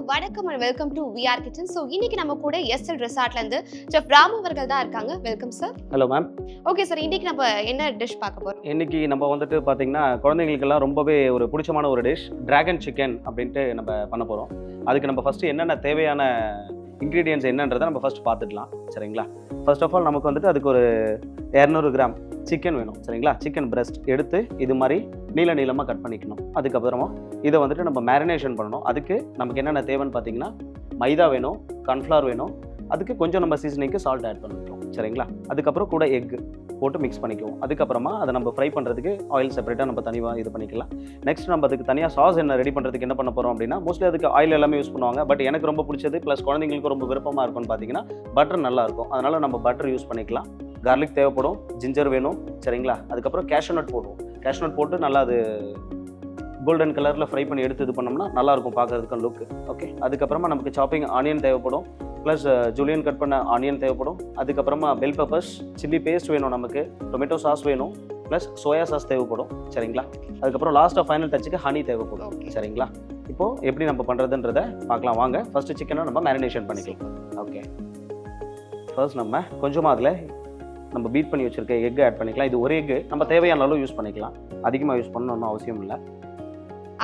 வணக்கம் and welcome to VR kitchen. So இன்னைக்கு நம்ம கூட எஸ்எல் ரெசார்ட்ல இருந்து செஃப் ராம் அவர்கள் தான் இருக்காங்க. Welcome sir. Hello ma'am. Okay sir, இன்னைக்கு நம்ம என்ன டிஷ் பார்க்க போறோம்? இன்னைக்கு நம்ம வந்துட்டு பார்த்தீங்கன்னா குழந்தைங்களுக்கெல்லாம் ரொம்பவே ஒரு பிடிச்சமான ஒரு டிஷ் டிராகன் சிக்கன் அப்படின்ட்டு நம்ம பண்ண போகிறோம். அதுக்கு நம்ம ஃபஸ்ட்டு என்னென்ன தேவையான இன்க்ரீடியன்ஸ் என்னன்றதை நம்ம ஃபஸ்ட் பார்த்துக்கலாம். சரிங்களா? ஃபர்ஸ்ட் ஆஃப் ஆல் நமக்கு வந்துட்டு அதுக்கு ஒரு 200 கிராம் சிக்கன் வேணும். சரிங்களா? சிக்கன் பிரஸ்ட் எடுத்து இது மாதிரி நீளமாக கட் பண்ணிக்கணும். அதுக்கப்புறமா இதை வந்துட்டு நம்ம மேரினேஷன் பண்ணணும். அதுக்கு நமக்கு என்னென்ன தேவைன்னு பார்த்தீங்கன்னா மைதா வேணும், கார்ன்ஃப்ளவர் வேணும், அதுக்கு கொஞ்சம் நம்ம சீசனிங்க்கு சால்ட் ஆட் பண்ணிக்கிறோம். சரிங்களா? அதுக்கப்புறம் கூட எக் போட்டு மிக்ஸ் பண்ணிக்குவோம். அதுக்கப்புறமா அதை நம்ம ஃப்ரை பண்ணுறதுக்கு ஆயில் செப்பரேட்டாக நம்ம தனியாக இது பண்ணிக்கலாம். நெக்ஸ்ட் நம்ம அதுக்கு தனியாக சாஸ் என்ன ரெடி பண்ணுறதுக்கு என்ன பண்ண போகிறோம் அப்படின்னா, மோஸ்ட்லி அதுக்கு ஆயில் எல்லாமே யூஸ் பண்ணுவாங்க. பட் எனக்கு ரொம்ப பிடிச்சது ப்ளஸ் குழந்தைங்களுக்கு ரொம்ப விருப்பமாக இருக்கும்னு பார்த்தீங்கன்னா பட்டர் நல்லாயிருக்கும். அதனால் நம்ம பட்டர் யூஸ் பண்ணிக்கலாம். கார்லிக் தேவைப்படும், ஜிஞ்சர் வேணும். சரிங்களா? அதுக்கப்புறம் கேஷ்யூ நட் போடுவோம். கேஷ்யூ நட் போட்டு நல்லா அது கோல்டன் கலரில் ஃப்ரை பண்ணி எடுத்து இது பண்ணோம்னா நல்லாயிருக்கும் பார்க்குறதுக்கு லுக்கு. ஓகே. அதுக்கப்புறமா நமக்கு சாப்பிங் ஆனியன் தேவைப்படும், ப்ளஸ் ஜூலியன் கட் பண்ண ஆனியன் தேவைப்படும். அதுக்கப்புறமா பெல் பெப்பர்ஸ், சில்லி பேஸ்ட் வேணும், நமக்கு டொமேட்டோ சாஸ் வேணும், ப்ளஸ் சோயா சாஸ் தேவைப்படும். சரிங்களா? அதுக்கப்புறம் லாஸ்ட்டாக ஃபைனல் டச்சுக்கு ஹனி தேவைப்படும். சரிங்களா? இப்போது எப்படி நம்ம பண்ணுறதுன்றதை பார்க்கலாம் வாங்க. ஃபஸ்ட்டு சிக்கனை நம்ம மேரினேஷன் பண்ணிக்கலாம். ஓகே. ஃபர்ஸ்ட் நம்ம கொஞ்சமாக அதில் நம்ம பீட் பண்ணி வச்சுருக்க எக் ஆட் பண்ணிக்கலாம். இது ஒரு எக்கு நம்ம தேவையான அளவு யூஸ் பண்ணிக்கலாம். அதிகமாக யூஸ் பண்ணணும்னு அவசியம் இல்லை.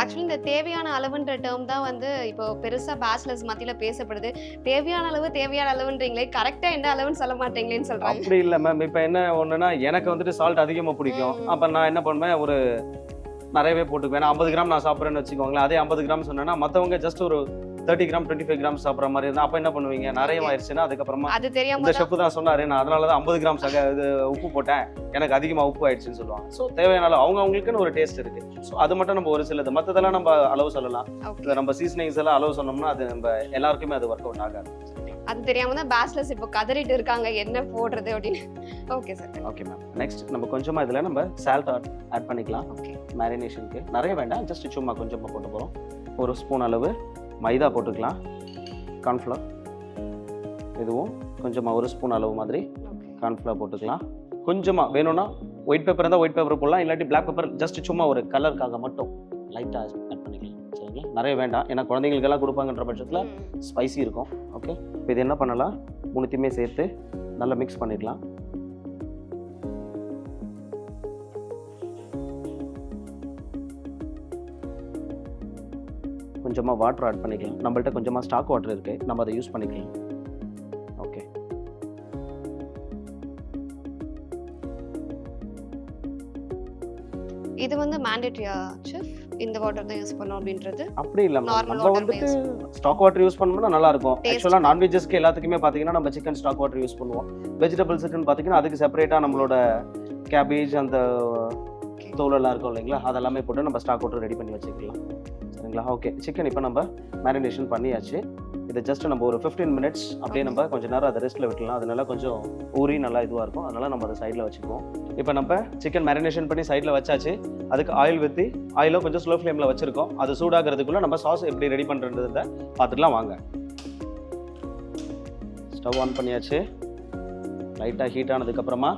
ஆக்சுவலி இந்த தேவையான அளவுன்ற டேர்ம் தான் வந்து இப்போ பெருசாக பேச்சுலர்ஸ் மத்தியில் பேசப்படுது. தேவையான அளவுன்றீங்களே, கரெக்டாக என்ன அளவுன்னு சொல்ல மாட்டீங்களேன்னு சொல்கிறாங்க. அப்படி இல்லை மேம். இப்போ என்ன ஒன்றுனா, எனக்கு வந்துட்டு சால்ட் அதிகமாக பிடிக்கும். அப்போ நான் என்ன பண்ணுவேன், ஒரு நிறையவே போட்டுக்குவேன். 50 கிராம் நான் சாப்பிட்றேன்னு வச்சுக்கோங்களேன். அதே 50 கிராம் சொன்னேன்னா மற்றவங்க ஜஸ்ட் ஒரு 30 கிராம் 25 கிராம் சாப்பிட்ற மாதிரி இருந்தால் அப்போ என்ன பண்ணுவீங்க, நிறைய ஆயிடுச்சுன்னா அதுக்கப்புறமா அது தெரியாம இந்த ஷெஃப் தான் சொன்னார், நான் அதனால தான் 50 கிராம் இது உப்பு போட்டேன், எனக்கு அதிகமாக உப்பு ஆயிடுச்சுன்னு சொல்லுவாங்க. ஸோ தேவையான அளவு அவங்களுக்குன்னு ஒரு டேஸ்ட் இருக்குது. ஸோ அது மட்டும் நம்ம ஒரு சிலது, மற்றதெல்லாம் நம்ம அளவு சொல்லலாம். நம்ம சீசனிங்ஸ் எல்லாம் அளவு சொன்னோம்னா அது நம்ம எல்லாருக்குமே அது ஒர்க் அவுட் ஆகாது. அது தெரியாம தான் பேச்சுலர்ஸ் இப்போ கதறிட்டு இருக்காங்க என்ன போடுறது அப்படின்னு. Okay sir. Okay ma'am. Next நம்ம கொஞ்சமாக இதில் நம்ம சால்ட் ஆட் பண்ணிக்கலாம். ஓகே. மேரினேஷனுக்கு நிறைய வேண்டாம், ஜஸ்ட் சும்மா கொஞ்சமாக போட்டு போகிறோம். ஒரு ஸ்பூன் அளவு மைதா போட்டுக்கலாம். கார்ன்ஃப்ளவர் இதுவும் கொஞ்சமாக ஒரு ஸ்பூன் அளவு மாதிரி கார்ன்ஃப்ளவர் போட்டுக்கலாம். கொஞ்சமாக வேணும்னா ஒயிட் பேப்பர் இருந்தால் ஒயிட் பேப்பர் போடலாம், இல்லாட்டி பிளாக் பேப்பர் ஜஸ்ட் சும்மா ஒரு கலருக்காக மட்டும் லைட்டாக ஆட் பண்ணிக்கலாம். சரிங்களா? நிறைய வேண்டாம், ஏன்னா குழந்தைங்களுக்கெல்லாம் கொடுப்பாங்கன்ற பட்சத்தில் ஸ்பைசி இருக்கும். ஓகே. இப்போ இது என்ன பண்ணலாம், மூணுத்தையுமே சேர்த்து நல்லா மிக்ஸ் பண்ணிடலாம். கொஞ்சமாக வாட்டர் ஆட் பண்ணிக்கலாம். நம்மள்ட்ட கொஞ்சமாக ஸ்டாக் வாட்டர் இருக்குது, நம்ம அதை யூஸ் பண்ணிக்கலாம். ஓகே. இது வந்து மேண்டேட்டரியா செஃப், இந்த வாட்டர் தான் யூஸ் பண்ணோம் அப்படின்றது? அப்படி இல்லை, நம்ம வந்துட்டு ஸ்டாக் வாட்டர் யூஸ் பண்ணோம்னா நல்லா இருக்கும். ஆக்சுவலாக நான்வெஜ்ஜஸ்க்கு எல்லாத்துக்குமே பார்த்தீங்கன்னா நம்ம சிக்கன் ஸ்டாக் வாட்டர் யூஸ் பண்ணுவோம். வெஜிடபிள்ஸுக்குன்னு பார்த்தீங்கன்னா அதுக்கு செப்பரேட்டாக நம்மளோட கேபேஜ் அந்த தோலெல்லாம் இருக்கும் இல்லைங்களா, அதெல்லாமே போட்டு நம்ம ஸ்டாக் வாட்டர் ரெடி பண்ணி வச்சுக்கலாம். சரிங்களா? ஓகே. சிக்கன் இப்போ நம்ம மேரினேஷன் பண்ணியாச்சு. இதை ஜஸ்ட் நம்ம ஒரு 15 மினிட்ஸ் அப்படியே நம்ம கொஞ்சம் நேரம் அதை ரெஸ்ட்டில் விட்டுலாம். அதனால கொஞ்சம் ஊறி நல்லா இதுவாக இருக்கும். அதனால் நம்ம அதை சைடில் வச்சுக்குவோம். இப்போ நம்ம சிக்கன் மேரினேஷன் பண்ணி சைடில் வச்சாச்சு. அதுக்கு ஆயில் ஊற்றி, ஆயிலோ கொஞ்சம் ஸ்லோ ஃப்ளேமில் வச்சுருக்கோம். அது சூடாகிறதுக்குள்ளே நம்ம சாஸ் எப்படி ரெடி பண்ணுறதை பார்த்துக்கலாம் வாங்க. ஸ்டவ் ஆன் பண்ணியாச்சு. லைட்டாக ஹீட் ஆனதுக்கப்புறமா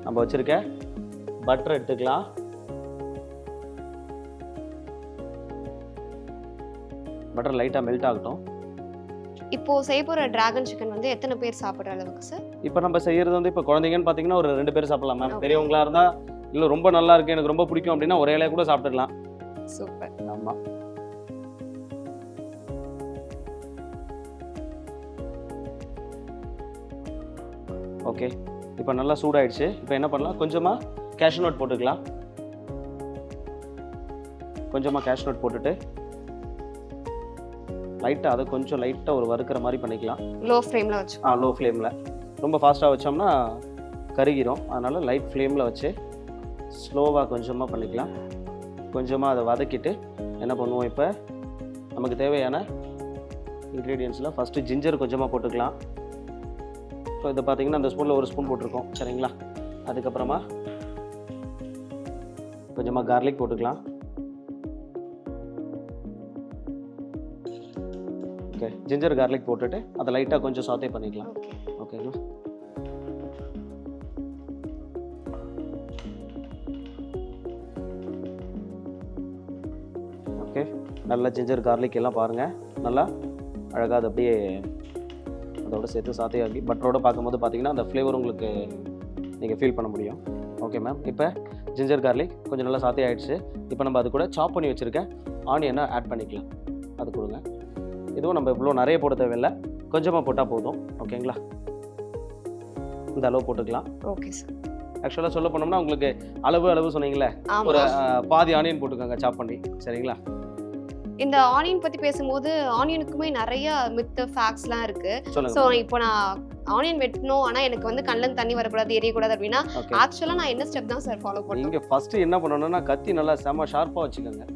நம்ம வச்சுருக்க பட்டர் எடுத்துக்கலாம். பட்டர் லைட்டாக மெல்ட் ஆகட்டும். இப்போ செய்ய போகிற டிராகன் சிக்கன் வந்து எத்தனை பேர் சாப்பிட்ற அளவுக்கு சார்? இப்போ நம்ம செய்யறது வந்து இப்போ குழந்தைங்கன்னு பார்த்தீங்கன்னா ஒரு 2 பேர் சாப்பிடலாம் மேம். பெரியவங்களா இருந்தால் இல்லை ரொம்ப நல்லா இருக்கு, எனக்கு ரொம்ப பிடிக்கும் அப்படின்னா ஒரே இலையை கூட சாப்பிட்டுக்கலாம். சூப்பர். ஆமாம். ஓகே. இப்போ நல்லா சூடாயிடுச்சு. இப்போ என்ன பண்ணலாம், கொஞ்சமாக கேஷ்யூ நட் போட்டுக்கலாம். கொஞ்சமாக கேஷ்யூ நட் போட்டுட்டு லைட்டாக அதை கொஞ்சம் லைட்டாக ஒரு வறுக்கிற மாதிரி பண்ணிக்கலாம். லோ ஃப்ளேமில் வச்சு. லோ ஃப்ளேமில். ரொம்ப ஃபாஸ்ட்டாக வச்சோம்னா கருகிரும். அதனால் லைட் ஃப்ளேமில் வச்சு ஸ்லோவாக கொஞ்சமாக பண்ணிக்கலாம். கொஞ்சமாக அதை வதக்கிட்டு என்ன பண்ணுவோம், இப்போ நமக்கு தேவையான இன்க்ரீடியன்ஸில் ஃபஸ்ட்டு ஜிஞ்சர் கொஞ்சமாக போட்டுக்கலாம். ஸோ இதை பார்த்தீங்கன்னா அந்த ஸ்பூனில் ஒரு ஸ்பூன் போட்டிருக்கோம். சரிங்களா? அதுக்கப்புறமா கொஞ்சமாக கார்லிக் போட்டுக்கலாம். ஓகே. ஜிஞ்சர் கார்லிக் போட்டுட்டு அதை லைட்டாக கொஞ்சம் சாத்தே பண்ணிக்கலாம். ஓகேங்களா? நல்லா ஜிஞ்சர் கார்லிக் எல்லாம் பாருங்கள் நல்லா அழகாக அது அப்படியே அதோட சேர்த்து சாத்தையாகி பட்டரோட பார்க்கும்போது பார்த்தீங்கன்னா அந்த ஃப்ளேவர் உங்களுக்கு நீங்கள் ஃபீல் பண்ண முடியும். ஓகே மேம், இப்போ ஜிஞ்சர் கார்லிக் கொஞ்சம் நல்லா சாத்தே ஆகிடுச்சு. இப்போ நம்ம அது கூட சாப் பண்ணி வச்சுருக்கேன் ஆனியனை ஆட் பண்ணிக்கலாம். அது கொடுங்க. இதுவும் நம்ம இவ்வளோ நிறைய போட தேவையில்லை, கொஞ்சமாக போட்டால் போதும். ஓகேங்களா, இந்த அளவு போட்டுக்கலாம். Okay sir. ஆக்சுவலாக சொல்ல போனோம்னா உங்களுக்கு அளவு சொன்னீங்களே, ஒரு பாதி ஆனியன் போட்டுக்கோங்க சாப் பண்ணி. சரிங்களா, இந்த ஆனியன் பத்தி பேசும்போது ஆனியனுக்குமே நிறைய மித்து ஃபேக்ட்ஸ்லாம் இருக்கு. சொல்லுங்க. ஸோ இப்போ நான் ஆனியன் வெட்டணும், ஆனால் எனக்கு வந்து கண்ணில் தண்ணி வரக்கூடாது, எரியக்கூடாது அப்படின்னா ஆக்சுவலாக நான் என்ன ஸ்டெப் தான் சார் ஃபாலோ பண்ணுவேன்? நீங்கள் ஃபஸ்ட்டு என்ன பண்ணணும்னா கத்தி நல்லா செம்ம ஷார்ப்பாக வச்சுக்கோங்க.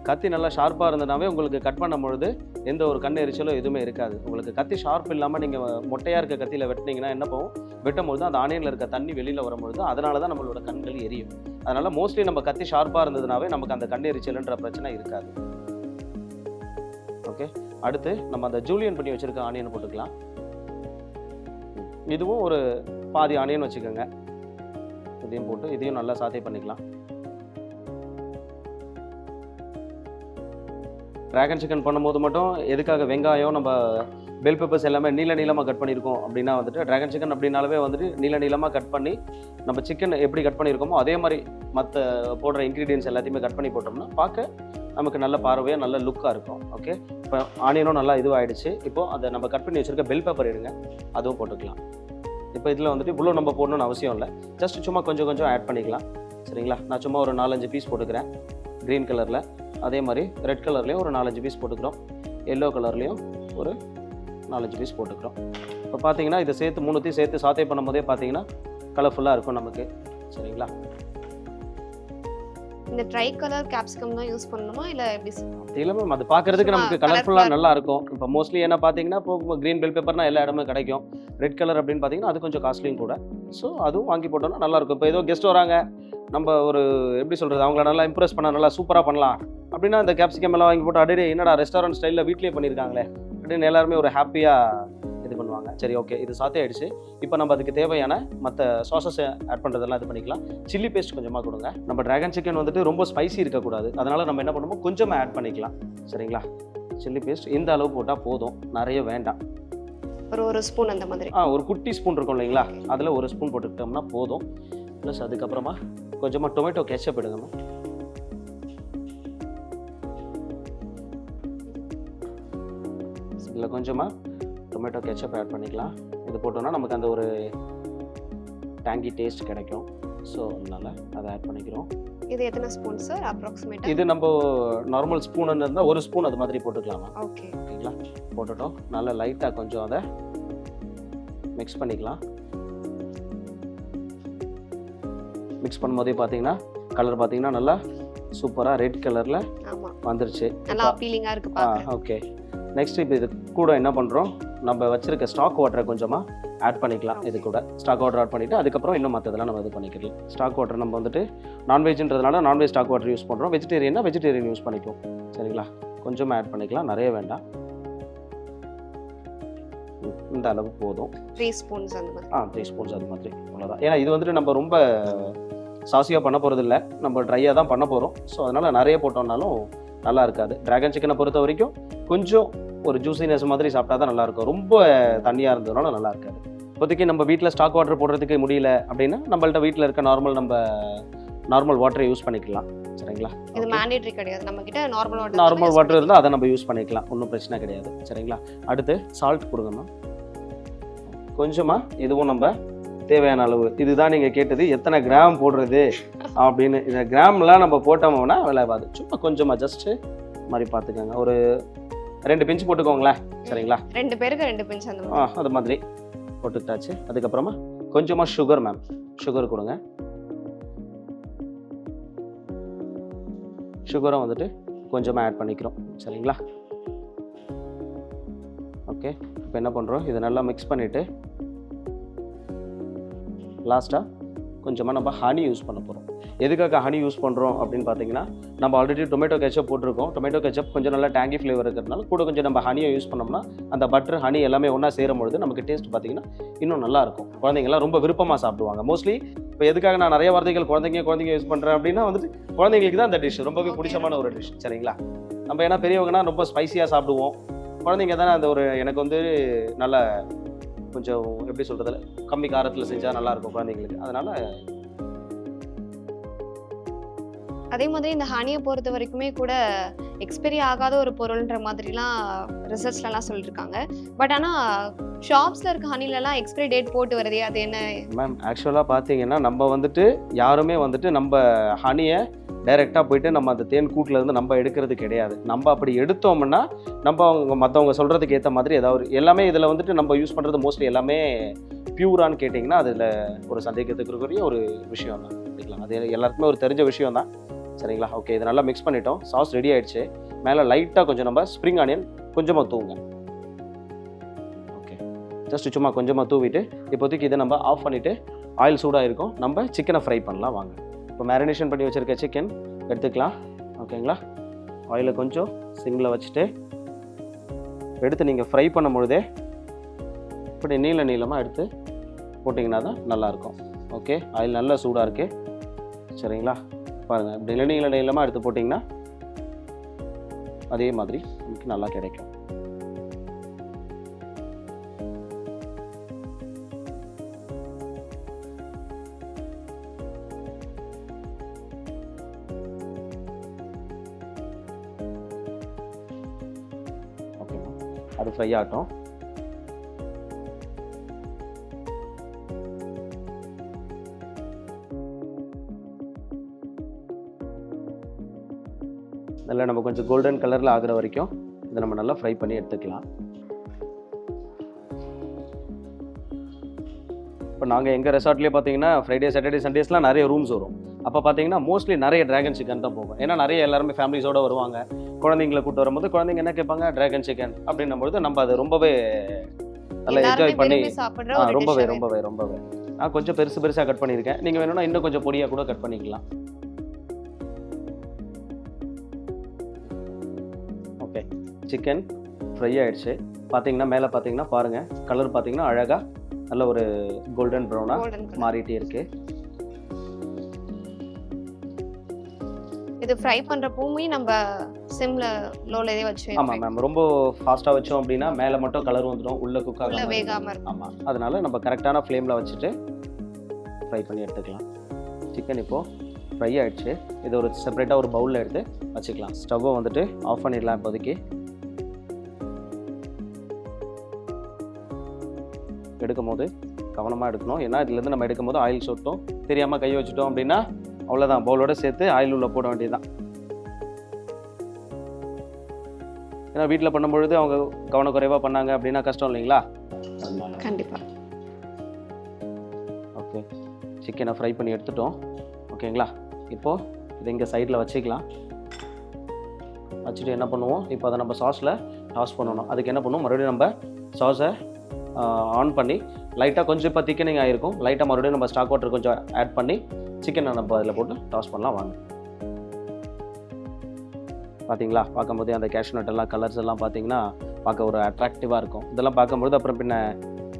கத்தி நல்லா ஷார்ப்பாக இருந்தனாவே உங்களுக்கு கட் பண்ணும் பொழுது எந்த ஒரு கண் எரிச்சலோ எதுவுமே இருக்காது. உங்களுக்கு கத்தி ஷார்ப் இல்லாமல் நீங்கள் மொட்டையாக இருக்க கத்தியில் வெட்டினீங்கன்னா என்ன போகும், வெட்டும்பொழுது அந்த ஆனியனில் இருக்க தண்ணி வெளியில் வரும்பொழுது அதனால தான் நம்மளோட கண்கள் எரியும். அதனால் மோஸ்ட்லி நம்ம கத்தி ஷார்ப்பாக இருந்ததுனாவே நமக்கு அந்த கண் எரிச்சல்ன்ற பிரச்சனை இருக்காது. ஓகே, அடுத்து நம்ம அந்த ஜூலியன் பண்ணி வச்சுருக்க ஆனியன் போட்டுக்கலாம். இதுவும் ஒரு பாதி ஆனியன் வச்சுக்கோங்க. இதையும் போட்டு இதையும் நல்லா சாத்தே பண்ணிக்கலாம். ட்ராகன் சிக்கன் பண்ணும்போது மட்டும் எதுக்காக வெங்காயம் நம்ம பெல் பெப்பர்ஸ் எல்லாமே நீளமாக கட் பண்ணியிருக்கோம் அப்படின்னா வந்துட்டு ட்ராகன் சிக்கன் அப்படின்னாலே வந்துட்டு நீளமாக கட் பண்ணி நம்ம சிக்கன் எப்படி கட் பண்ணியிருக்கோமோ அதே மாதிரி மற்ற போடுற இன்க்ரீடியன்ஸ் எல்லாத்தையுமே கட் பண்ணி போட்டோம்னா பார்க்க நமக்கு நல்ல பார்வையாக நல்ல லுக்காக இருக்கும். ஓகே, இப்போ ஆனியனும் நல்லா இதுவாகிடுச்சு. இப்போது அதை நம்ம கட் பண்ணி வச்சுருக்க பெல் பெப்பர் எடுங்க, அதுவும் போட்டுக்கலாம். இப்போ இதில் வந்துட்டு இவ்வளோ நம்ம போடணும்னு அவசியம் இல்லை, ஜஸ்ட் சும்மா கொஞ்சம் ஆட் பண்ணிக்கலாம். சரிங்களா, நான் சும்மா ஒரு 4-5 பீஸ் போட்டுக்கிறேன் க்ரீன் கலரில். அதே மாதிரி ரெட் கலர்லேயும் ஒரு 4-5 பீஸ் போட்டுக்கிறோம். எல்லோ கலர்லேயும் ஒரு 4-5 பீஸ் போட்டுக்கிறோம். இப்போ பார்த்தீங்கன்னா இதை சேர்த்து மூணுத்தையும் சேர்த்து சாத்தே பண்ணும்போதே பார்த்தீங்கன்னா கலர்ஃபுல்லாக இருக்கும் நமக்கு. சரிங்களா, இந்த ட்ரை கலர் கேப்சிகம் தான் யூஸ் பண்ணணுமா இல்லை எப்படி சார்? இல்லாம அது பார்க்கறதுக்கு நமக்கு கலர்ஃபுல்லாக நல்லா இருக்கும். இப்போ மோஸ்ட்லி என்ன பார்த்தீங்கன்னா இப்போ க்ரீன் பெல் பேப்பர்னா எல்லா இடமும் கிடைக்கும். ரெட் கலர் அப்படின்னு பார்த்தீங்கன்னா அது கொஞ்சம் காஸ்ட்லியும் கூட. ஸோ அதுவும் வாங்கி போட்டோம்னா நல்லாயிருக்கும். இப்போ ஏதோ கெஸ்ட் வராங்க, நம்ம ஒரு எப்படி சொல்கிறது, அவங்கள நல்லா இம்ப்ரெஸ் பண்ண நல்லா சூப்பராக பண்ணலாம் அப்படின்னா இந்த கேப்சிகம் எல்லாம் வாங்கி போட்டு அடே என்னடா ரெஸ்டாரண்ட் ஸ்டைலில் வீட்லேயே பண்ணியிருக்காங்களே அப்படின்னு எல்லாருமே ஒரு ஹாப்பியாக இது பண்ணுவாங்க. சரி, ஓகே, இது சாத்தே ஆயிடுச்சு. இப்போ நம்ம அதுக்கு தேவையான மற்ற சாசஸ் ஆட் பண்ணுறதெல்லாம் இது பண்ணிக்கலாம். சில்லி பேஸ்ட் கொஞ்சமாக கொடுங்க. நம்ம ட்ராகன் சிக்கன் வந்துட்டு ரொம்ப ஸ்பைசி இருக்கக்கூடாது, அதனால் நம்ம என்ன பண்ணுவோம், கொஞ்சமாக ஆட் பண்ணிக்கலாம். சரிங்களா, சில்லி பேஸ்ட் இந்த அளவு போட்டால் போதும், நிறைய வேண்டாம். ஒரு ஸ்பூன் அந்த மாதிரி. ஒரு குட்டி ஸ்பூன் இருக்கும் இல்லைங்களா, அதில் ஒரு ஸ்பூன் போட்டுக்கிட்டோம்னா போதும். ப்ளஸ் அதுக்கப்புறமா கொஞ்சமாக டொமேட்டோ கெச்சப் எடுங்கம்மா. இதில் கொஞ்சமாக டொமேட்டோ கெச்சப் ஆட் பண்ணிக்கலாம். இது போட்டோம்னா நமக்கு அந்த ஒரு டேங்கி டேஸ்ட் கிடைக்கும். ஸோ அதனால் அதை ஆட் பண்ணிக்கிறோம். இது எத்தனை ஸ்பூன் சார் அப்ராக்சிமேட்டாக? இது நம்ம நார்மல் ஸ்பூன் இருந்தால் ஒரு ஸ்பூன் அது மாதிரி போட்டுக்கலாமா. ஓகே, ஓகேங்களா, போட்டுட்டோம். நல்லா லைட்டாக கொஞ்சம் அதை மிக்ஸ் பண்ணிக்கலாம். மிக்ஸ் பண்ணும்போதே பார்த்தீங்கன்னா கலர் பார்த்தீங்கன்னா நல்லா சூப்பராக ரெட் கலரில் வந்துருச்சு. நல்லா அப்பீலிங்காக இருக்கு பார்க்க. ஓகே, நெக்ஸ்ட் இப்போ இது கூட என்ன பண்ணுறோம், நம்ம வச்சிருக்க ஸ்டாக் வாட்டரை கொஞ்சமாக ஆட் பண்ணிக்கலாம். இது கூட ஸ்டாக் வாட்டர் ஆட் பண்ணிவிட்டு அதுக்கப்புறம் இன்னும் மற்றதெல்லாம் நம்ம இது பண்ணிக்கலாம். ஸ்டாக் வாட்டர் நம்ம வந்துட்டு நான்வெஜ்ன்றதுனால நான்வெஜ் ஸ்டாக் வாட்டர் யூஸ் பண்ணுறோம். வெஜிடேரியன்னா வெஜிடேரியன் யூஸ் பண்ணிக்குவோம். சரிங்களா, கொஞ்சமாக ஆட் பண்ணிக்கலாம், நிறைய வேண்டாம். இந்த அளவு போதும். 3 ஸ்பூன்ஸ் அந்த மாதிரி. 3 ஸ்பூன்ஸ் அது மாதிரி அவ்வளோதான். ஏன்னா இது வந்துட்டு நம்ம ரொம்ப சாசியாக பண்ண போகிறது இல்லை, நம்ம ட்ரையாக தான் பண்ண போகிறோம். ஸோ அதனால் நிறைய போட்டோம்னாலும் நல்லா இருக்காது. ட்ராகன் சிக்கனை பொறுத்த வரைக்கும் கொஞ்சம் ஒரு ஜூசினஸ் மாதிரி சாப்பிட்டா தான் நல்லாயிருக்கும். ரொம்ப தண்ணியாக இருந்ததுனால நல்லா இருக்காது. இப்போதைக்கு நம்ம வீட்டில் ஸ்டாக் வாட்டர் போடுறதுக்கு முடியல அப்படின்னா நம்மள்ட்ட வீட்டில் இருக்க நார்மல் வாட்டரை யூஸ் பண்ணிக்கலாம். சரிங்களா, இது மேண்டேட்டரி கிடையாது, நம்ம கிட்ட நார்மல் வாட்டர் இருந்தால் அதை நம்ம யூஸ் பண்ணிக்கலாம், ஒன்றும் பிரச்சனை கிடையாது. சரிங்களா, அடுத்து சால்ட் கொடுங்கம்மா கொஞ்சமாக. இதுவும் நம்ம தேவையான அளவு. இதுதான் நீங்கள் கேட்டது எத்தனை கிராம் போடுறது அப்படின்னு. இந்த கிராம்லாம் நம்ம போட்டோம்னா விளையாடாது. சும்மா கொஞ்சமாக ஜஸ்ட்டு மாதிரி பார்த்துக்கோங்க. ஒரு 2 பிஞ்ச் போட்டுக்கோங்களேன். சரிங்களா, 2 பேருக்கு 2 பிஞ்ச் அந்த மாதிரி அது மாதிரி போட்டுக்கிட்டாச்சு. அதுக்கப்புறமா கொஞ்சமாக சுகர் மேம், சுகர் கொடுங்க. சுகரை வந்துட்டு கொஞ்சமாக ஆட் பண்ணிக்கிறோம். சரிங்களா, ஓகே. இப்போ என்ன பண்ணுறோம், இதை நல்லா மிக்ஸ் பண்ணிவிட்டு லாஸ்ட்டாக கொஞ்சமாக நம்ம ஹனி யூஸ் பண்ண போகிறோம். எதுக்காக ஹனி யூஸ் பண்ணுறோம் அப்படின்னு பார்த்தீங்கன்னா நம்ம ஆல்ரெடி டொமேட்டோ கெச்சப் போட்டிருக்கோம். டொமேட்டோ கெச்சப் கொஞ்சம் நல்லா டேங்கி ஃப்ளேவர் இருக்கிறதுனால கூட கொஞ்சம் நம்ம ஹனியை யூஸ் பண்ணோம்னா அந்த பட்டர் ஹனி எல்லாமே ஒன்றா சேரும்பொழுது நமக்கு டேஸ்ட் பார்த்தீங்கன்னா இன்னும் நல்லாயிருக்கும். குழந்தைங்கள்லாம் ரொம்ப விருப்பமாக சாப்பிடுவாங்க. மோஸ்ட்லி இப்போ எதுக்காக நான் நிறைய வார்த்தைகள் குழந்தைங்க யூஸ் பண்ணுறேன் அப்படின்னா வந்துட்டு குழந்தைங்களுக்கு தான் அந்த டிஷ் ரொம்பவே பிடிச்சமான ஒரு டிஷ். சரிங்களா? நம்ம ஏன்னா பெரியவங்கன்னா ரொம்ப ஸ்பைசியாக சாப்பிடுவோம். குழந்தைங்க தானே அந்த ஒரு எனக்கு வந்து நல்ல கொஞ்சம் எப்படி சொல்கிறதுல கம்மி காரத்தில் செஞ்சால் நல்லாயிருக்கும் குழந்தைங்களுக்கு. அதனால் அதே மாதிரி இந்த ஹனியை பொறுத்த வரைக்குமே கூட எக்ஸ்பைரி ஆகாத ஒரு பொருள்ன்ற மாதிரிலாம் ரிசர்ச்லலாம் சொல்லியிருக்காங்க. பட் ஆனால் ஷாப்ஸில் இருக்க ஹனிலலாம் எக்ஸ்பைரி டேட் போட்டு வருதே, அது என்ன? மேம் ஆக்சுவலாக பார்த்தீங்கன்னா நம்ம வந்துட்டு யாருமே வந்துட்டு நம்ம ஹனியை டைரெக்டாக போயிட்டு நம்ம அந்த தேன் கூட்டிலேருந்து நம்ம எடுக்கிறது கிடையாது. நம்ம அப்படி எடுத்தோம்னா நம்ம அவங்க மற்றவங்க சொல்கிறதுக்கு ஏற்ற மாதிரி ஏதாவது எல்லாமே இதில் வந்துட்டு நம்ம யூஸ் பண்ணுறது மோஸ்ட்லி எல்லாமே பியூரான்னு கேட்டிங்கன்னா அதில் ஒரு சந்தேகத்துக்குரிய ஒரு விஷயம் தான். சரிங்களா? அது எல்லாருக்குமே ஒரு தெரிஞ்ச விஷயம் தான். சரிங்களா? ஓகே, இதை நல்லா மிக்ஸ் பண்ணிட்டோம். சாஸ் ரெடி ஆகிடுச்சு. மேலே லைட்டாக கொஞ்சம் நம்ம ஸ்ப்ரிங் ஆனியன் கொஞ்சமாக தூவுங்க. ஓகே, ஜஸ்ட் சும்மா கொஞ்சமாக தூவிட்டு இப்போதைக்கு இதை நம்ம ஆஃப் பண்ணிவிட்டு ஆயில் சூடாக இருக்கும், நம்ம சிக்கனை ஃப்ரை பண்ணலாம். வாங்க, இப்போ மேரினேஷன் பண்ணி வச்சுருக்க சிக்கன் எடுத்துக்கலாம். ஓகேங்களா? ஆயிலை கொஞ்சம் சிம்மில் வச்சுட்டு எடுத்து நீங்கள் ஃப்ரை பண்ணும் பொழுதே இப்படி நீளமாக எடுத்து போட்டிங்கன்னா தான் நல்லாயிருக்கும். ஓகே, ஆயில் நல்லா சூடாக இருக்குது. சரிங்களா? பாருங்கள், இப்படி நீளமாக எடுத்து போட்டிங்கன்னா அதே மாதிரி நமக்கு நல்லா கிடைக்கும். ஓகேவா? அது ஃப்ரை ஆகட்டும். நல்லா நம்ம கொஞ்சம் கோல்டன் கலரில் ஆகிற வரைக்கும் இதை நம்ம நல்லா ஃப்ரை பண்ணி எடுத்துக்கலாம். இப்போ நாங்கள் எங்கள் ரெசார்ட்லேயே பார்த்தீங்கன்னா ஃப்ரைடே சாட்டர்டே சண்டேஸ்லாம் நிறைய ரூம்ஸ் வரும். அப்போ பார்த்தீங்கன்னா மோஸ்ட்லி நிறைய டிராகன் சிக்கன் தான் போகும். ஏன்னா நிறைய எல்லாருமே ஃபேமிலிஸோடு வருவாங்க. குழந்தைங்களை கூப்பிட்டு வரும்போது குழந்தைங்க என்ன கேட்பாங்க, டிராகன் சிக்கன் அப்படின்னும்போது நம்ம அதை ரொம்பவே நல்லா என்ஜாய் பண்ணி ரொம்பவே நான் கொஞ்சம் பெருசாக கட் பண்ணியிருக்கேன். நீங்கள் வேணும்னா இன்னும் கொஞ்சம் பொடியாக கூட கட் பண்ணிக்கலாம். ஓகே, சிக்கன் ஃப்ரை ஆகிடுச்சு. பார்த்தீங்கன்னா மேலே பார்த்தீங்கன்னா பாருங்கள், கலர் பார்த்தீங்கன்னா அழகாக நல்ல ஒரு கோல்டன் ப்ரௌனாக மாறிட்டே இருக்கு. இது ஃப்ரை பண்ணுறப்போவுமே நம்ம சிம்ல லோலவே வச்சு. ஆமாம் மேம், ரொம்ப ஃபாஸ்ட்டாக வச்சோம் அப்படின்னா மேலே மட்டும் கலர் வந்துடும், உள்ளே குக் ஆகாமல் வேகாமல் இருக்கும். ஆமாம், அதனால நம்ம கரெக்டான ஃப்ளேமில் வச்சுட்டு ஃப்ரை பண்ணி எடுத்துக்கலாம். சிக்கன் இப்போது ஃப்ரை ஆகிடுச்சு. இது ஒரு செப்பரேட்டாக ஒரு பவுலில் எடுத்து வச்சுக்கலாம். ஸ்டவ்வை வந்துட்டு ஆஃப் பண்ணிடலாம். இப்போதைக்கு எடுக்கும் போது கவனமாக எடுக்கணும். ஏன்னா இதுலேருந்து நம்ம எடுக்கும் போது ஆயில் சொட்டும், தெரியாமல் கை வச்சுட்டோம் அப்படின்னா அவ்வளோதான், பவுலோட சேர்த்து ஆயில் உள்ள போட வேண்டியதுதான். ஏன்னா வீட்டில் பண்ணும்பொழுது அவங்க கவனக்குறைவாக பண்ணாங்க அப்படின்னா கஷ்டம் இல்லைங்களா? கண்டிப்பாக. ஓகே, சிக்கனை ஃப்ரை பண்ணி எடுத்துட்டோம். ஓகேங்களா? இப்போது இதை இங்கே சைடில் வச்சுக்கலாம். வச்சுட்டு என்ன பண்ணுவோம், இப்போ அதை நம்ம சாஸில் டாஸ் பண்ணணும். அதுக்கு என்ன பண்ணுவோம், மறுபடியும் நம்ம சாஸை ஆன் பண்ணி லைட்டாக கொஞ்சம் இப்போ திக்கனிங் ஆகிருக்கும், லைட்டாக மறுபடியும் நம்ம ஸ்டாக் வாட்டர் கொஞ்சம் ஆட் பண்ணி சிக்கனை நம்ம அதில் போட்டு டாஸ் பண்ணலாம். வாங்க, பார்த்தீங்களா? பார்க்கும்போதே அந்த கேஷ்யூ நட் எல்லாம் கலர்ஸ் எல்லாம் பார்த்தீங்கன்னா பார்க்க ஒரு அட்ராக்டிவாக இருக்கும். இதெல்லாம் பார்க்கும்போது அப்புறம் பின்ன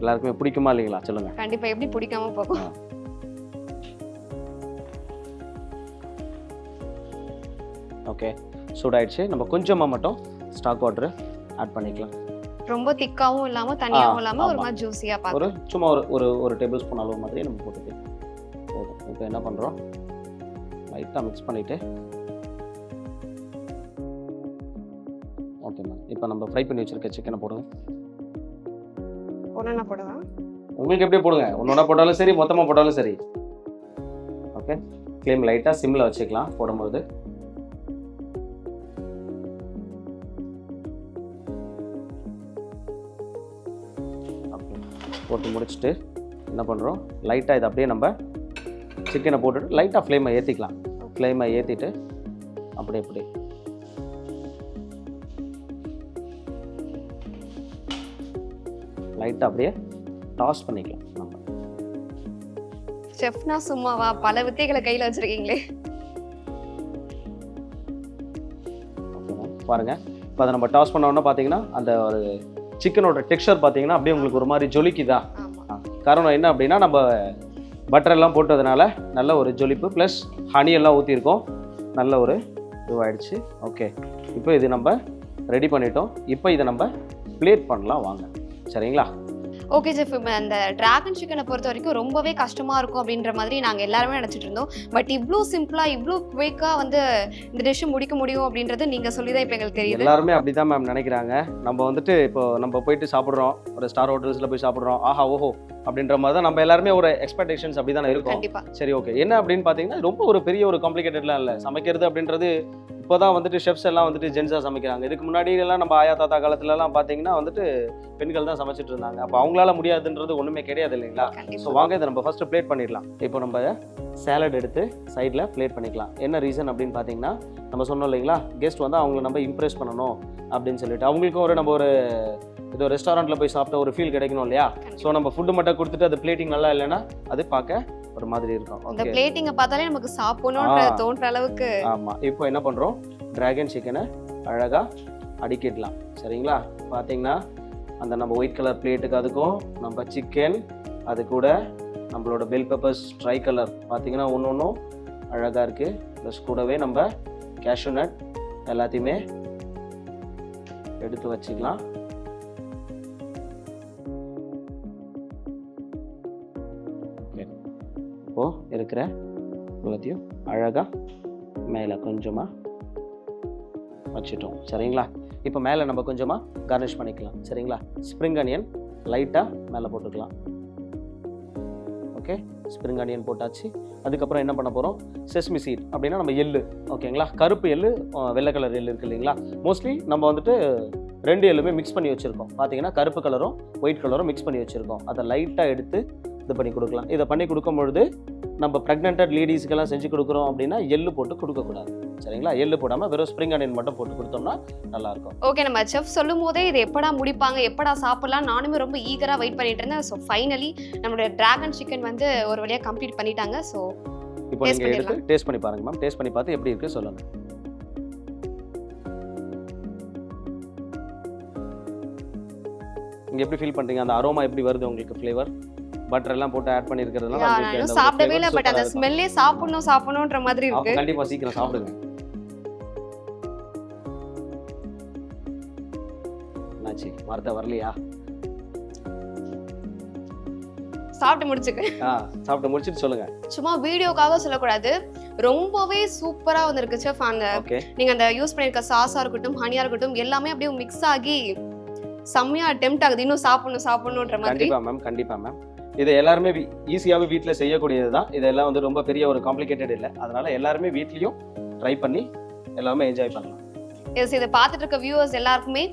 எல்லாருக்குமே பிடிக்குமா இல்லைங்களா? சொல்லுங்கள். கண்டிப்பாக, எப்படி பிடிக்காம போகும். ஓகே, சூடாயிடுச்சு. நம்ம கொஞ்சமாக மட்டும் ஸ்டாக் வாட்டர் ஆட் பண்ணிக்கலாம். ரொம்ப திக்காவும் இல்லாமல் தண்ணியாகவும் இல்லாமல் ஒரு மாதிரி ஜூஸியாக பார்க்க. ஒரு சும்மா ஒரு டேபிள் ஸ்பூன் அளவு மாதிரி நம்ம போட்டுட்டு போதும். இப்போ என்ன பண்ணுறோம், லைட்டாக மிக்ஸ் பண்ணிவிட்டு ஓகே மேம், இப்போ நம்ம ஃப்ரை பண்ணி வச்சுருக்க சிக்கனை போடுங்க. ஒன்றா போடுவேன், உங்களுக்கு எப்படியே போடுங்க, ஒன்றா போட்டாலும் சரி, மொத்தமாக போட்டாலும் சரி. ஓகே, ஃப்ளேம் லைட்டாக சிம்மில் வச்சுக்கலாம் போடும்போது. போட்டு முடிச்சுட்டு என்ன பண்ணுறோம், லைட்டாக இதை அப்படியே நம்ம சிக்கனை போட்டுட்டு லைட்டாக ஃப்ளேமை ஏற்றிக்கலாம். ஃப்ளேமை ஏற்றிட்டு அப்படியே லைட்டாக அப்படியே டாஸ் பண்ணிக்கலாம். நம்ம செஃப்னா சும்மாவா, பல வித்தைகளை கையில் வச்சுருக்கீங்களே. பாருங்கள், இப்போ அதை நம்ம டாஸ் பண்ணோன்னா பார்த்தீங்கன்னா அந்த ஒரு சிக்கனோட டெக்ஸ்சர் பார்த்தீங்கன்னா அப்படியே உங்களுக்கு ஒரு மாதிரி ஜொலிக்குதா. காரணம் என்ன அப்படின்னா நம்ம பட்டர் எல்லாம் போட்டதுனால நல்ல ஒரு ஜொலிப்பு ப்ளஸ் ஹனி எல்லாம் ஊற்றிருக்கோம், நல்ல ஒரு இதுவாகிடுச்சு. ஓகே, இப்போ இது நம்ம ரெடி பண்ணிட்டோம். இப்போ இதை நம்ம பிளேட் பண்ணலாம் வாங்க, சரிங்களா? ஓகே செஃப், இப்போ அந்த டிராகன் சிக்கனை பொறுத்த வரைக்கும் ரொம்பவே கஷ்டமாக இருக்கும் அப்படின்ற மாதிரி நாங்கள் எல்லாருமே நினச்சிட்டு இருந்தோம். பட் இவ்வளோ சிம்பிளாக இவ்வளோ குயிக்காக வந்து இந்த டிஷ்ஷை முடிக்க முடியும் அப்படின்றது நீங்கள் சொல்லி தான் இப்போ எங்களுக்கு தெரியுது. எல்லாருமே அப்படி தான் மேம் நினைக்கிறாங்க. நம்ம வந்துட்டு இப்போ நம்ம போயிட்டு சாப்பிட்றோம், ஒரு ஸ்டார் ஹோட்டல்ஸில் போய் சாப்பிட்றோம், ஆஹா ஓஹோ அப்படின்ற மாதிரி தான் நம்ம எல்லாருமே ஒரு எக்ஸ்பெக்டேஷன்ஸ் அப்படி தானே இருக்கும். கண்டிப்பாக. சரி, ஓகே. என்ன அப்படின்னு பார்த்தீங்கன்னா ரொம்ப ஒரு பெரிய ஒரு காம்ப்ளிகேட்டட்லாம் இல்லை. சமைக்கிறது அப்படின்றது இப்போ தான் வந்துட்டு ஷெஃப்ஸ் எல்லாம் வந்துட்டு ஜென்ஸாக சமைக்கிறாங்க. இதுக்கு முன்னாடி எல்லாம் நம்ம ஆயா தாத்தா காலத்துலலாம் பார்த்தீங்கன்னா வந்துட்டு பெண்கள் தான் சமைச்சிட்டு இருந்தாங்க. அப்போ அவங்களால முடியாதுன்றது ஒன்றுமே கிடையாது இல்லைங்களா? ஸோ வாங்க இதை நம்ம ஃபஸ்ட்டு பிளேட் பண்ணிடலாம். இப்போ நம்ம சேலட் எடுத்து சைடில் பிளேட் பண்ணிக்கலாம். என்ன ரீசன் அப்படின்னு பார்த்தீங்கன்னா, நம்ம சொன்னோம் இல்லைங்களா, கெஸ்ட் வந்து அவங்களை நம்ம இம்ப்ரெஸ் பண்ணணும் அப்படின்னு சொல்லிட்டு அவங்களுக்கும் ஒரு நம்ம ஒரு இது ரெஸ்டாரண்ட்டில் போய் சாப்பிட்ட ஒரு ஃபீல் கிடைக்கணும் இல்லையா? ஸோ நம்ம ஃபுட்டு மட்டும் கொடுத்துட்டு அது பிளேட்டிங் நல்லா இல்லைன்னா அது பார்க்க ஒரு மாதிரி இருக்கும். இந்த பிளேட்டிங்கை பார்த்தாலே நமக்கு சாப்பிடணும்ன்ற தோன்ற அளவுக்கு. ஆமாம், இப்போ என்ன பண்ணுறோம், டிராகன் சிக்கனை அழகாக அடுக்கிடலாம், சரிங்களா? பார்த்தீங்கன்னா அந்த நம்ம ஒயிட் கலர் பிளேட்டுக்கு அதுக்கும் நம்ம சிக்கன், அது கூட நம்மளோட பெல் பெப்பர்ஸ் ட்ரை கலர் பார்த்தீங்கன்னா ஒன்று ஒன்றும் அழகாக இருக்குது. ப்ளஸ் கூடவே நம்ம கேஷ்யூ நட் எல்லாத்தையுமே எடுத்து வச்சுக்கலாம். இப்போது இருக்கிற எல்லாத்தையும் அழகாக மேலே கொஞ்சமாக வச்சுட்டோம், சரிங்களா? இப்போ மேலே நம்ம கொஞ்சமாக கார்னிஷ் பண்ணிக்கலாம், சரிங்களா? ஸ்ப்ரிங் ஆனியன் லைட்டாக மேலே போட்டுக்கலாம். ஓகே, ஸ்ப்ரிங் ஆனியன் போட்டாச்சு. அதுக்கப்புறம் என்ன பண்ண போகிறோம், செஸ்மி சீட் அப்படின்னா நம்ம எள்ளு, ஓகேங்களா? கருப்பு எள்ளு, வெள்ளை கலர் எள்ளு இருக்குது இல்லைங்களா? மோஸ்ட்லி நம்ம வந்துட்டு 2 எள்ளுமே மிக்ஸ் பண்ணி வச்சுருக்கோம். பார்த்தீங்கன்னா கருப்பு கலரும் ஒயிட் கலரும் மிக்ஸ் பண்ணி வச்சுருக்கோம். அதை லைட்டாக எடுத்து இது பண்ணி கொடுக்கலாம். இதை பண்ணி கொடுக்கும்பொழுது நம்ம ப்ரெக்னென்டட் லேடிஸ்க்கெல்லாம் செஞ்சு கொடுக்குறோம் அப்படின்னா எள்ளு போட்டு கொடுக்கக்கூடாது, சரிங்களா? எள்ளு போடாமல் வெறும் ஸ்ப்ரிங் ஆனியன் மட்டும் போட்டு கொடுத்தோம்னா நல்லாயிருக்கும். ஓகே, நம்ம செஃப் சொல்லும் போதே இது எப்படா முடிப்பாங்க, எப்படா சாப்பிடலாம், நானுமே ரொம்ப ஈகராக வெயிட் பண்ணிட்டு இருந்தேன். ஸோ ஃபைனலி நம்மளுடைய டிராகன் சிக்கன் வந்து ஒரு வழியாக கம்ப்ளீட் பண்ணிட்டாங்க. ஸோ இப்போ நீங்கள் எடுத்து டேஸ்ட் பண்ணி பாருங்க மேம். டேஸ்ட் பண்ணி பார்த்து எப்படி இருக்குது சொல்லுங்கள். நீங்கள் எப்படி ஃபீல் பண்ணுறீங்க, அந்த அரோமா எப்படி வருது உங்களுக்கு, ஃப்ளேவர்? பட்டர் எல்லாம் போட்டு ஆட் பண்ணியிருக்கிறதுனால நான் சாப்பிடவே இல்லை, பட் அந்த ஸ்மெல்லே சாப்பிடணுன்ற மாதிரி இருக்கு. கண்டிப்பாக சீக்கிரம் சாப்பிடுங்க. என்னாச்சு, வார்த்தை வரலையா? சாப்பிட்டு முடிச்சுக்கிறேன். சாப்பிட்டு முடிச்சிட்டு சொல்லுங்க. சும்மா வீடியோக்காக சொல்லக்கூடாது, ரொம்பவே சூப்பரா வந்திருக்கு செஃப். அந்த நீங்க அந்த யூஸ் பண்ணிருக்க சாஸா இருக்கட்டும், ஹனியா இருக்கட்டும், எல்லாமே அப்படியே மிக்ஸ் ஆகி செம்மையா டெம்ப்ட் ஆகுது, இன்னும் சாப்பிடணுன்ற மாதிரி. கண்டிப்பா மேம், கண்டிப்பா மேம். இது எல்லாருமே ஈஸியாகவே வீட்டில் செய்யக்கூடியது தான். இதெல்லாம் வந்து ரொம்ப பெரிய ஒரு காம்ப்ளிகேட்டட் இல்லை. அதனால எல்லாருமே வீட்லேயும் ட்ரை பண்ணி எல்லாமே என்ஜாய் பண்ணலாம். எஸ், இதை பார்த்துட்டு இருக்க வியூவர்ஸ் எல்லாருக்குமே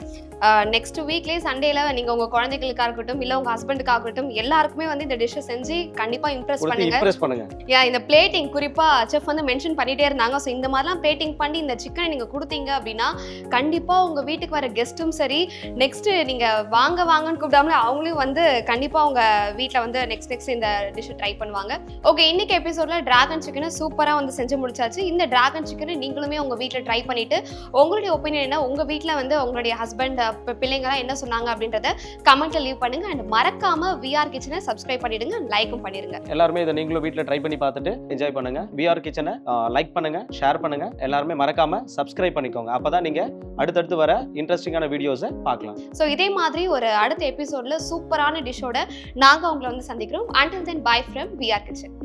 நெக்ஸ்ட் வீக்லேயே சண்டேல நீங்கள் உங்கள் குழந்தைகளுக்காக இருக்கட்டும், இல்லை உங்கள் ஹஸ்பண்டுக்காக இருக்கட்டும், எல்லாருக்குமே வந்து இந்த டிஷ்ஷை செஞ்சு கண்டிப்பாக இம்ப்ரெஸ் பண்ணுங்க. இந்த பிளேட்டிங் குறிப்பாக செஃப் வந்து மென்ஷன் பண்ணிட்டே இருந்தாங்க. ஸோ இந்த மாதிரிலாம் பிளேட்டிங் பண்ணி இந்த சிக்கனை நீங்கள் கொடுத்தீங்க அப்படின்னா கண்டிப்பாக உங்கள் வீட்டுக்கு வர கெஸ்ட்டும் சரி, நெக்ஸ்ட் நீங்கள் வாங்கன்னு கூப்பிடாமலே அவங்களையும் வந்து கண்டிப்பாக உங்கள் வீட்டில் வந்து நெக்ஸ்ட் இந்த டிஷ்ஷை ட்ரை பண்ணுவாங்க. ஓகே, இன்னைக்கு எபிசோட்ல டிராகன் சிக்கனை சூப்பராக வந்து செஞ்சு முடிச்சாச்சு. இந்த டிராகன் சிக்கனை நீங்களுமே உங்கள் வீட்டில் ட்ரை பண்ணிட்டு உங்களுடைய ஒப்பீனியன் என்ன, உங்கள் வீட்டில் வந்து உங்களுடைய ஹஸ்பண்ட் பிள்ளைங்களாம் என்ன சொன்னாங்க அப்படின்றத கமெண்ட்ல லீவ் பண்ணுங்க. அண்ட் மறக்காம விஆர் கிச்சனை சப்ஸ்கிரைப் பண்ணிடுங்க, லைக்கும் பண்ணிடுங்க. எல்லாருமே இதை நீங்களும் வீட்டில் ட்ரை பண்ணி பார்த்துட்டு என்ஜாய் பண்ணுங்க. விஆர் கிச்சனை லைக் பண்ணுங்க, ஷேர் பண்ணுங்க. எல்லாருமே மறக்காம சப்ஸ்கிரைப் பண்ணிக்கோங்க. அப்பதான் நீங்க அடுத்தடுத்து வர இன்ட்ரெஸ்டிங்கான வீடியோஸை பார்க்கலாம். ஸோ இதே மாதிரி ஒரு அடுத்த எபிசோட்ல சூப்பரான டிஷ்ஷோட நாங்கள் உங்களை வந்து சந்திக்கிறோம். Until then, bye from VR kitchen.